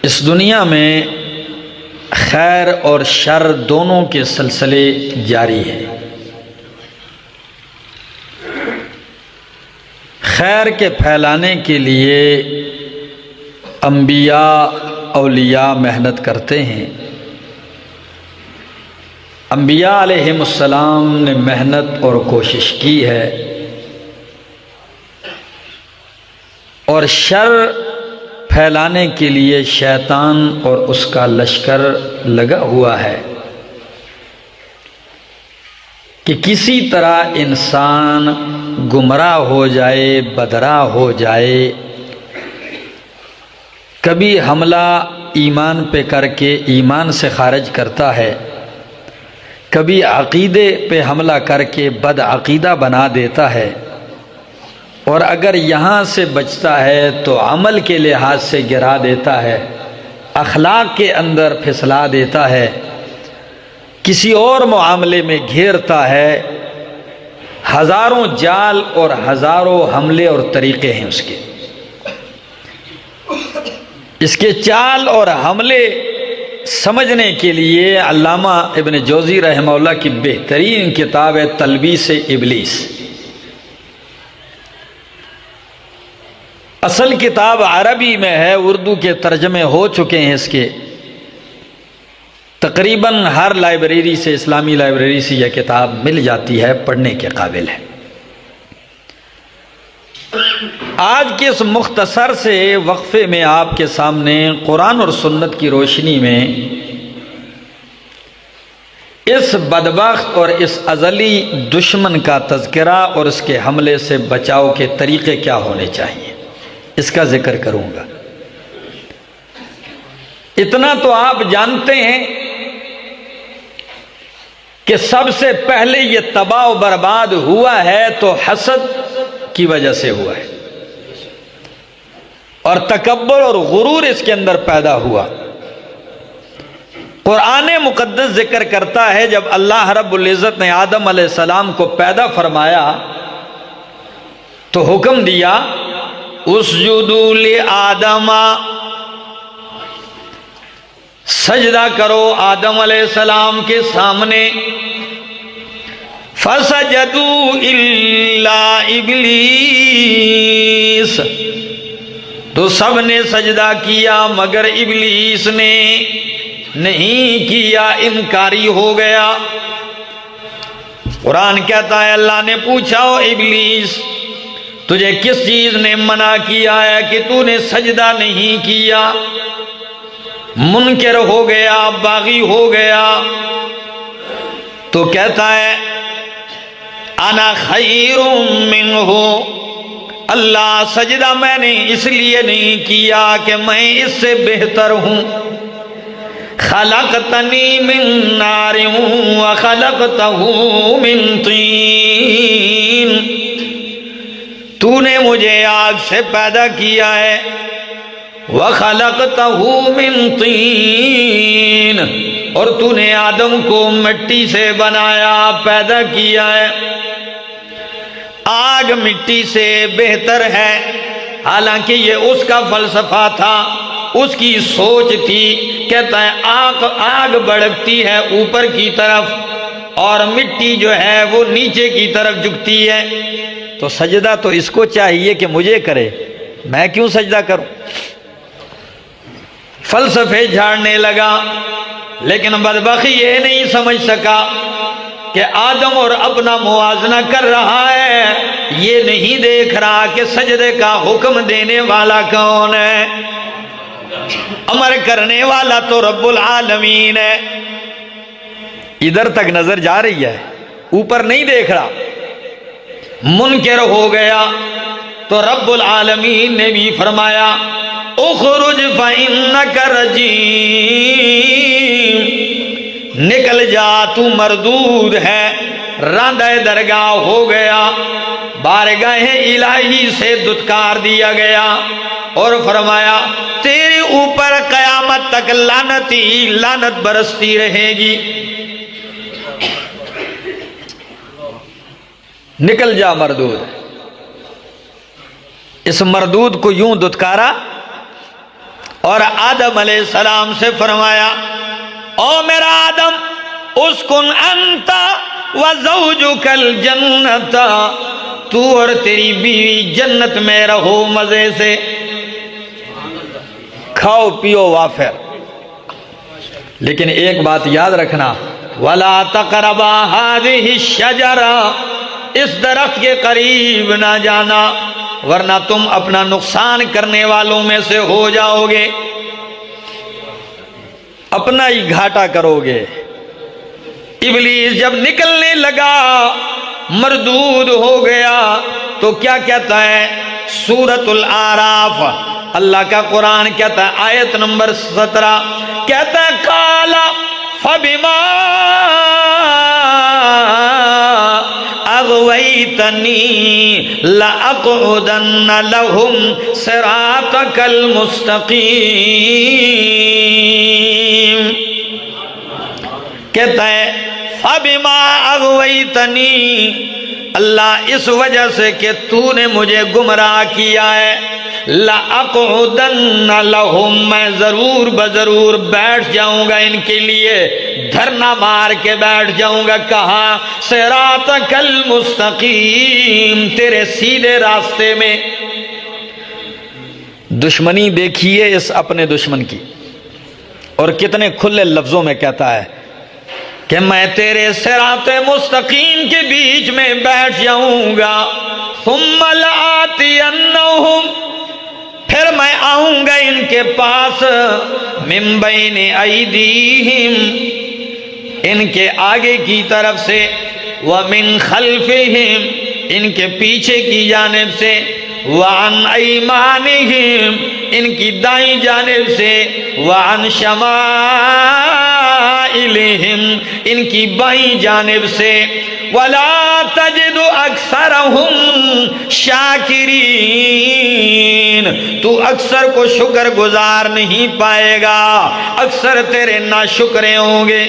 اس دنیا میں خیر اور شر دونوں کے سلسلے جاری ہیں۔ خیر کے پھیلانے کے لیے انبیاء اولیاء محنت کرتے ہیں۔ انبیاء علیہم السلام نے محنت اور کوشش کی ہے، اور شر پھیلانے کے لیے شیطان اور اس کا لشکر لگا ہوا ہے کہ کسی طرح انسان گمراہ ہو جائے، بدراہ ہو جائے۔ کبھی حملہ ایمان پہ کر کے ایمان سے خارج کرتا ہے، کبھی عقیدے پہ حملہ کر کے بد عقیدہ بنا دیتا ہے، اور اگر یہاں سے بچتا ہے تو عمل کے لحاظ سے گرا دیتا ہے، اخلاق کے اندر پھسلا دیتا ہے، کسی اور معاملے میں گھیرتا ہے۔ ہزاروں جال اور ہزاروں حملے اور طریقے ہیں اس کے چال اور حملے سمجھنے کے لیے علامہ ابن جوزی رحمہ اللہ کی بہترین کتاب ہے تلبیس ابلیس۔ اصل کتاب عربی میں ہے، اردو کے ترجمے ہو چکے ہیں اس کے۔ تقریباً ہر لائبریری سے، اسلامی لائبریری سے یہ کتاب مل جاتی ہے، پڑھنے کے قابل ہے۔ آج کے اس مختصر سے وقفے میں آپ کے سامنے قرآن اور سنت کی روشنی میں اس بدبخت اور اس ازلی دشمن کا تذکرہ اور اس کے حملے سے بچاؤ کے طریقے کیا ہونے چاہیے، اس کا ذکر کروں گا۔ اتنا تو آپ جانتے ہیں کہ سب سے پہلے یہ تباہ و برباد ہوا ہے تو حسد کی وجہ سے ہوا ہے، اور تکبر اور غرور اس کے اندر پیدا ہوا۔ قرآن مقدس ذکر کرتا ہے جب اللہ رب العزت نے آدم علیہ السلام کو پیدا فرمایا تو حکم دیا اسجدوا لآدم، سجدہ کرو آدم علیہ السلام کے سامنے۔ فسجدوا الا ابلیس، تو سب نے سجدہ کیا مگر ابلیس نے نہیں کیا، انکاری ہو گیا۔ قرآن کہتا ہے اللہ نے پوچھا او ابلیس تجھے کس چیز نے منع کیا ہے کہ تو نے سجدہ نہیں کیا؟ منکر ہو گیا، باغی ہو گیا۔ تو کہتا ہے انا خیر منہ، اللہ سجدہ میں نے اس لیے نہیں کیا کہ میں اس سے بہتر ہوں۔ خلقتنی من نار وخلقتہ من طین، تو نے مجھے آگ سے پیدا کیا ہے، وَخَلَقْتَهُ مِن طِينٍ، اور تو نے آدم کو مٹی سے بنایا، پیدا کیا ہے۔ آگ مٹی سے بہتر ہے، حالانکہ یہ اس کا فلسفہ تھا، اس کی سوچ تھی۔ کہتا ہے آگ بڑھتی ہے اوپر کی طرف اور مٹی جو ہے وہ نیچے کی طرف جھکتی ہے، تو سجدہ تو اس کو چاہیے کہ مجھے کرے، میں کیوں سجدہ کروں؟ فلسفے جھاڑنے لگا، لیکن بدبختی یہ نہیں سمجھ سکا کہ آدم اور اپنا موازنہ کر رہا ہے، یہ نہیں دیکھ رہا کہ سجدے کا حکم دینے والا کون ہے، امر کرنے والا تو رب العالمین ہے۔ ادھر تک نظر جا رہی ہے، اوپر نہیں دیکھ رہا، منکر ہو گیا۔ تو رب العالمین نے بھی فرمایا اخرج فإنک رجیم، نکل جا تو مردود ہے، راندہ درگاہ ہو گیا، بارگاہ الہی سے دھتکار دیا گیا، اور فرمایا تیرے اوپر قیامت تک لعنت برستی رہے گی، نکل جا مردود۔ اس مردود کو یوں دھتکارا، اور آدم علیہ السلام سے فرمایا او میرا آدم اسکن انت وزوجک الجنت، تو اور تیری بیوی جنت میں رہو مزے سے، کھاؤ پیو وافر، لیکن ایک بات یاد رکھنا وَلَا تَقْرَبَا هَذِهِ الشَّجَرَةَ، اس درخت کے قریب نہ جانا ورنہ تم اپنا نقصان کرنے والوں میں سے ہو جاؤ گے، اپنا ہی گھاٹا کرو گے۔ ابلیس جب نکلنے لگا مردود ہو گیا تو کیا کہتا ہے سورۃ الاعراف، اللہ کا قرآن کہتا ہے آیت نمبر 17 کہتا ہے قال فبما اغویتنی لأقعدن لهم صراطک المستقیم، کہتا ہے فبما اغویتنی، اللہ اس وجہ سے کہ تو نے مجھے گمراہ کیا ہے، لَأَقْعُدَنَّ لَهُمْ، میں ضرور بضرور بیٹھ جاؤں گا ان کے لیے، دھرنا مار کے بیٹھ جاؤں گا، کہاں صراطک المستقیم، تیرے سیدھے راستے میں۔ دشمنی دیکھیے اس اپنے دشمن کی، اور کتنے کھلے لفظوں میں کہتا ہے کہ میں تیرے صراط مستقیم کے بیچ میں بیٹھ جاؤں گا، ثم لآتینہم، پھر میں آؤں گا ان کے پاس، من بین ایدیہم، ان کے آگے کی طرف سے، ومن خلفہم، ان کے پیچھے کی جانب سے، وعن ایمانہم، ان کی دائیں جانب سے، وعن شمائلہم، ان کی بائیں جانب سے، وَلَا تَجِدُ أَكْثَرَهُمْ شَاكِرِينَ، تو اکثر کو شکر گزار نہیں پائے گا، اکثر تیرے ناشکرے ہوں گے۔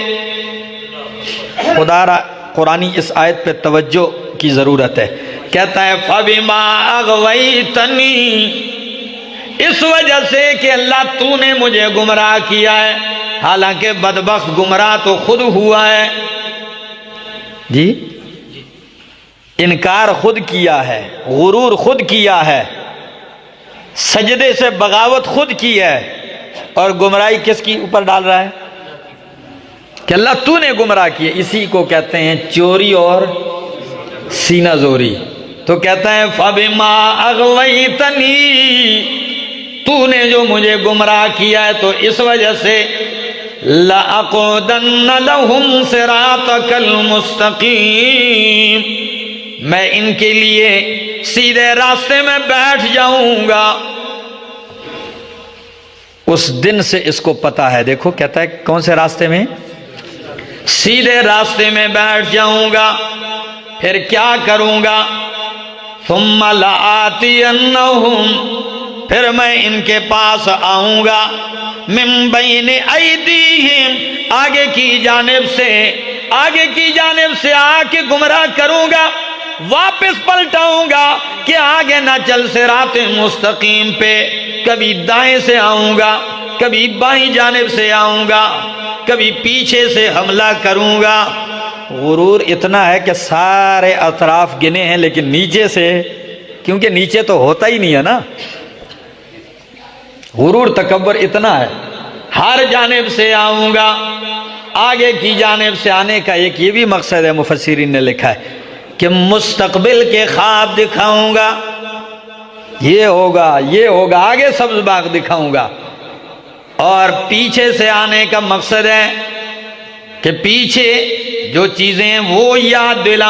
خدا را قرآنی اس آیت پہ توجہ کی ضرورت ہے، کہتا ہے فَبِمَا أَغْوَيْتَنِي، اس وجہ سے کہ اللہ تو نے مجھے گمراہ کیا ہے، حالانکہ بدبخت گمراہ تو خود ہوا ہے، جی انکار خود کیا ہے، غرور خود کیا ہے، سجدے سے بغاوت خود کی ہے، اور گمراہی کس کی اوپر ڈال رہا ہے کہ اللہ تو نے گمراہ کیا۔ اسی کو کہتے ہیں چوری اور سینہ زوری۔ تو کہتا ہے فَبِمَا أَغْوَيْتَنِي، تو نے جو مجھے گمراہ کیا ہے تو اس وجہ سے لَأَقْعُدَنَّ لَهُمْ صِرَاطَكَ الْمُسْتَقِيمِ، میں ان کے لیے سیدھے راستے میں بیٹھ جاؤں گا۔ اس دن سے اس کو پتا ہے، دیکھو کہتا ہے کون سے راستے میں، سیدھے راستے میں بیٹھ جاؤں گا، پھر کیا کروں گا، ثم لآتینہم، پھر میں ان کے پاس آؤں گا، من بین ایدیہم، آگے کی جانب سے، آگے کی جانب سے آ کے گمراہ کروں گا، واپس پلٹاؤں گا کہ آگے نہ چل صراط مستقیم پہ، کبھی دائیں سے آؤں گا، کبھی بائیں جانب سے آؤں گا، کبھی پیچھے سے حملہ کروں گا۔ غرور اتنا ہے کہ سارے اطراف گنے ہیں لیکن نیچے سے، کیونکہ نیچے تو ہوتا ہی نہیں ہے نا، غرور تکبر اتنا ہے، ہر جانب سے آؤں گا۔ آگے کی جانب سے آنے کا ایک یہ بھی مقصد ہے، مفسرین نے لکھا ہے کہ مستقبل کے خواب دکھاؤں گا، یہ ہوگا یہ ہوگا، آگے سبز باغ دکھاؤں گا، اور پیچھے سے آنے کا مقصد ہے کہ پیچھے جو چیزیں وہ یاد دلاؤں